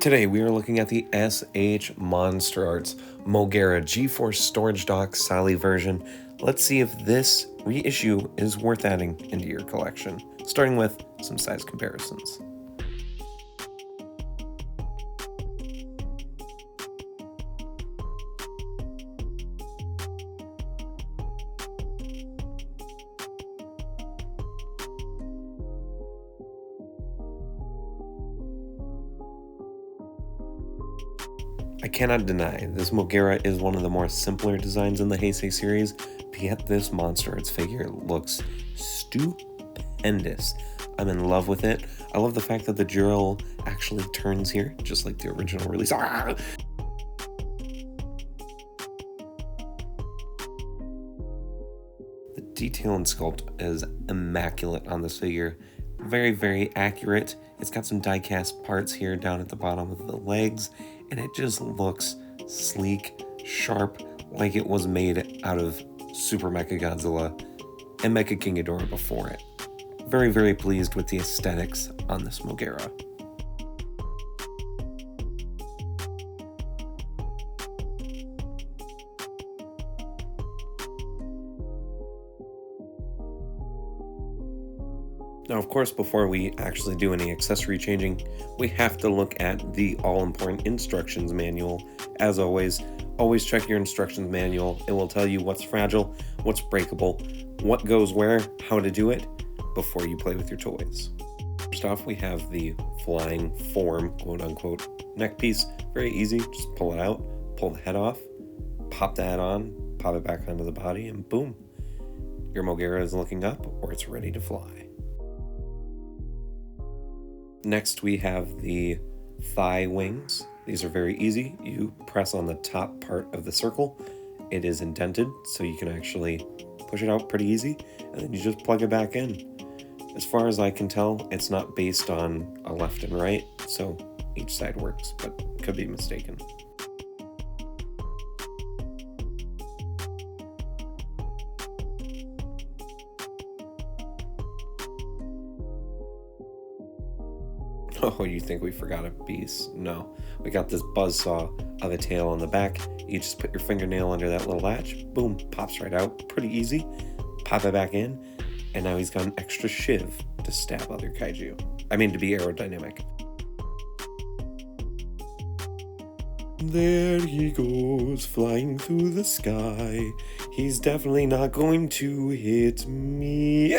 Today we are looking at the SH MonsterArts M.O.G.E.R.A GeForce Storage Dock Sally version. Let's see if this reissue is worth adding into your collection, starting with some size comparisons. I cannot deny, this M.O.G.E.R.A is one of the more simpler designs in the Heisei series, but yet this MonsterArts figure looks stupendous. I'm in love with it. I love the fact that the drill actually turns here, just like the original release. Ah! The detail and sculpt is immaculate on this figure. Very, very accurate. It's got some die-cast parts here down at the bottom of the legs, and it just looks sleek, sharp, like it was made out of Super Mechagodzilla and Mecha King Ghidorah before it. Very, very pleased with the aesthetics on this M.O.G.E.R.A. Now, of course, before we actually do any accessory changing, we have to look at the all-important instructions manual. As always check your instructions manual. It will tell you what's fragile, what's breakable, what goes where, how to do it before you play with your toys. First off, we have the flying form, quote-unquote, neck piece. Very easy, just pull it out, pull the head off, pop that on, pop it back onto the body, and boom. Your M.O.G.E.R.A is looking up, or it's ready to fly. Next, we have the thigh wings. These are very easy. You press on the top part of the circle. It is indented, so you can actually push it out pretty easy, and then you just plug it back in. As far as I can tell, it's not based on a left and right, so each side works, but could be mistaken. Oh, you think we forgot a piece? No. We got this buzzsaw of a tail on the back. You just put your fingernail under that little latch, boom, pops right out. Pretty easy. Pop it back in, and now he's got an extra shiv to stab other kaiju. I mean, to be aerodynamic. There he goes, flying through the sky. He's definitely not going to hit me.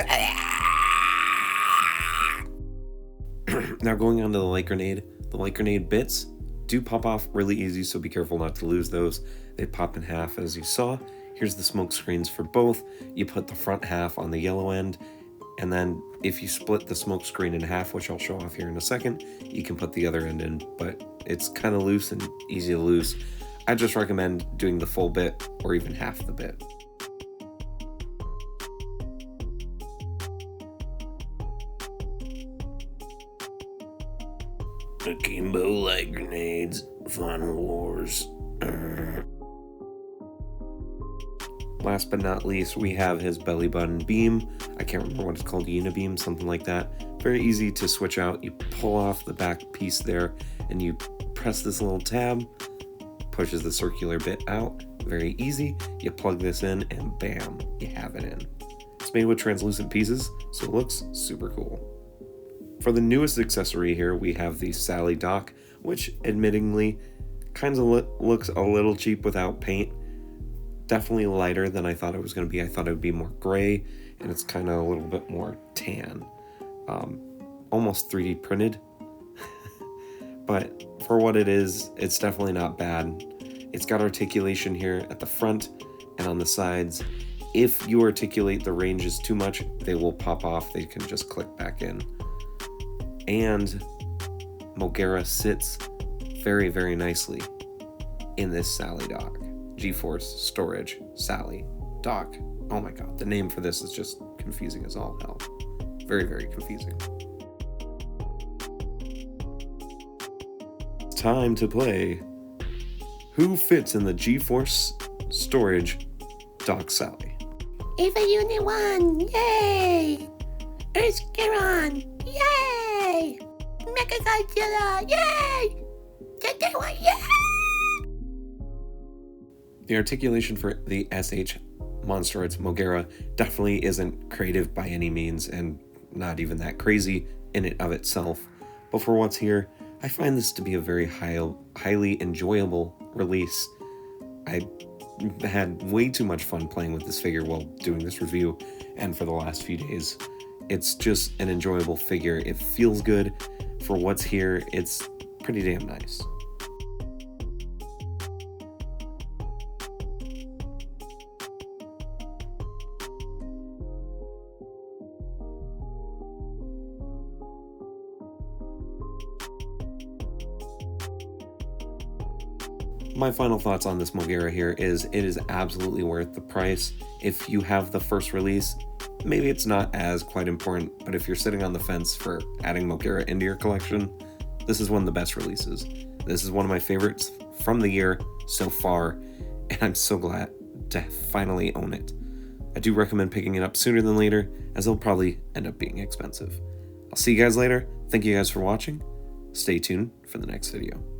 Now going on to the light grenade. The light grenade bits do pop off really easy, so be careful not to lose those. They pop in half as you saw. Here's the smoke screens for both. You put the front half on the yellow end, and then if you split the smoke screen in half, which I'll show off here in a second, you can put the other end in, but it's kind of loose and easy to lose. I just recommend doing the full bit or even half the bit. Akimbo light grenades, Final Wars. Last but not least, we have his belly button beam. I can't remember what it's called, unibeam, something like that. Very easy to switch out. You pull off the back piece there, and you press this little tab, pushes the circular bit out. Very easy. You plug this in, and bam, you have it in. It's made with translucent pieces, so it looks super cool. For the newest accessory here, we have the Sally dock, which admittingly kind of looks a little cheap without paint. Definitely lighter than I thought it was going to be. I thought it would be more gray, and it's kind of a little bit more tan. Almost 3D printed. But for what it is, it's definitely not bad. It's got articulation here at the front and on the sides. If you articulate the ranges too much, they will pop off. They can just click back in. And M.O.G.E.R.A sits very, very nicely in this Sally dock. GeForce Storage Sally dock. Oh my god, the name for this is just confusing as all hell. Very, very confusing. It's time to play Who Fits in the GeForce Storage Dock Sally? Eva Unit 1, yay! Earth-Geron, yay! Mechagodzilla, yay! one, yeah! The articulation for the SH MonsterArts M.O.G.E.R.A definitely isn't creative by any means, and not even that crazy in and of itself. But for what's here, I find this to be a very highly enjoyable release. I had way too much fun playing with this figure while doing this review, and for the last few days. It's just an enjoyable figure. It feels good. For what's here, it's pretty damn nice. My final thoughts on this M.O.G.E.R.A here is it is absolutely worth the price. If you have the first release, maybe it's not as quite important, but if you're sitting on the fence for adding M.O.G.E.R.A into your collection, this is one of the best releases. This is one of my favorites from the year so far, and I'm so glad to finally own it. I do recommend picking it up sooner than later, as it'll probably end up being expensive. I'll see you guys later. Thank you guys for watching. Stay tuned for the next video.